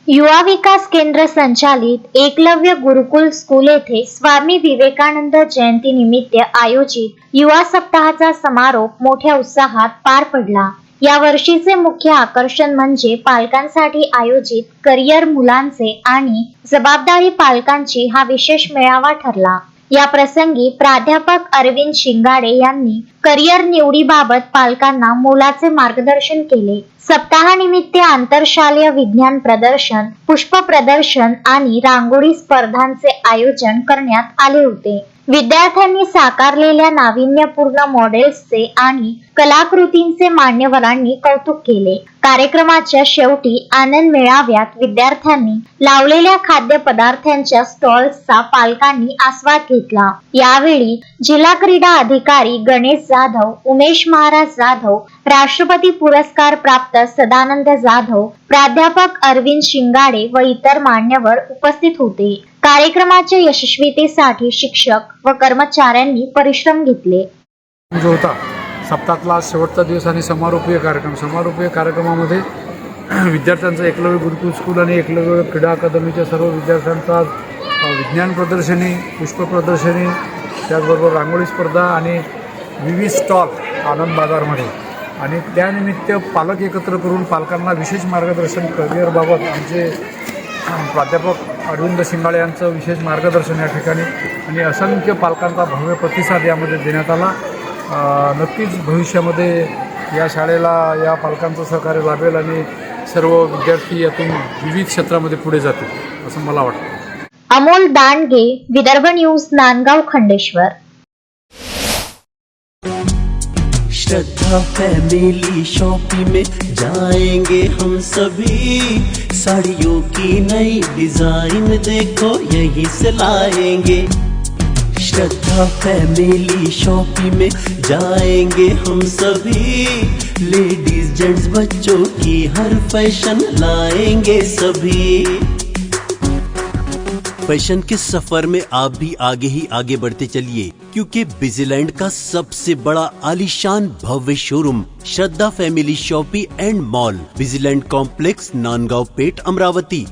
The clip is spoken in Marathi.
युवा विकास केंद्र संचालित एकलव्य गुरुकुल स्कूल येथे स्वामी विवेकानंद जयंती निमित्त आयोजित युवा सप्ताहाचा समारोप मोठ्या उत्साहात पार पडला। या वर्षीचे मुख्य आकर्षण म्हणजे पालकांसाठी आयोजित करिअर मुलांचे आणि जबाबदारी पालकांची हा विशेष मेळावा ठरला। या प्रसंगी प्राध्यापक अरविंद शिंगाडे यांनी करिअर निवडीबाबत पालकांना मोलाचे मार्गदर्शन केले। सप्ताहानिमित्त आंतरशालेय विज्ञान प्रदर्शन, पुष्प प्रदर्शन आणि रांगोळी स्पर्धांचे आयोजन करण्यात आले होते। विद्यार्थ्यांनी साकारलेल्या नाविन्यपूर्ण मॉडेल्सचे आणि कलाकृतींचे मान्यवरांनी कौतुक केले। कार्यक्रमाच्या शेवटी आनंद मेळाव्यात विद्यार्थ्यांनी लावलेल्या खाद्यपदार्थांच्या स्टॉल्सचा पालकांनी आस्वाद घेतला। यावेळी जिल्हा क्रीडा अधिकारी गणेश जाधव, उमेश महाराज जाधव, राष्ट्रपती पुरस्कार प्राप्त सदानंद जाधव, प्राध्यापक अरविंद शिंगाडे व इतर मान्यवर उपस्थित होते। कार्यक्रमाच्या यशस्वीतेसाठी शिक्षक व कर्मचाऱ्यांनी परिश्रम घेतले। जो होता सप्ताहातला शेवटचा दिवस आणि समारोपीय कार्यक्रमामध्ये विद्यार्थ्यांचा एकलव्य गुरुकुल स्कूल आणि एकलव्य क्रीडा अकादमीच्या सर्व विद्यार्थ्यांचा विज्ञान प्रदर्शनी, पुष्प प्रदर्शनी, त्याचबरोबर रांगोळी स्पर्धा आणि विविध स्टॉल आनंद बाजारमध्ये आणि त्यानिमित्त पालक एकत्र करून पालकांना विशेष मार्गदर्शन करिअरबाबत आमचे प्राध्यापक अरविंद शिंगाडे यांचं विशेष मार्गदर्शन या ठिकाणी आणि असंख्य पालकांचा भव्य प्रतिसाद यामध्ये देण्यात आला। नक्कीच भविष्यामध्ये या शाळेला या पालकांचं सहकार्य लाभेल आणि सर्व विद्यार्थी यातून विविध क्षेत्रामध्ये पुढे जातील असं मला वाटतं। अमोल दांडगे, विदर्भ न्यूज, नांदगाव, खंडेश्वर। श्रद्धा फैमिली शॉपिंग में जाएंगे हम सभी, साड़ियों की नई डिजाइन देखो यहीं से लाएंगे। श्रद्धा फैमिली शॉपिंग में जाएंगे हम सभी, लेडीज जेंट्स बच्चों की हर फैशन लाएंगे सभी। फैशन के सफर में आप भी आगे ही आगे बढ़ते चलिए, क्योंकि बिजीलैंड का सबसे बड़ा आलीशान भव्य showroom Shraddha family shopping and mall, Busyland complex, Nandgaon Peth, Amravati.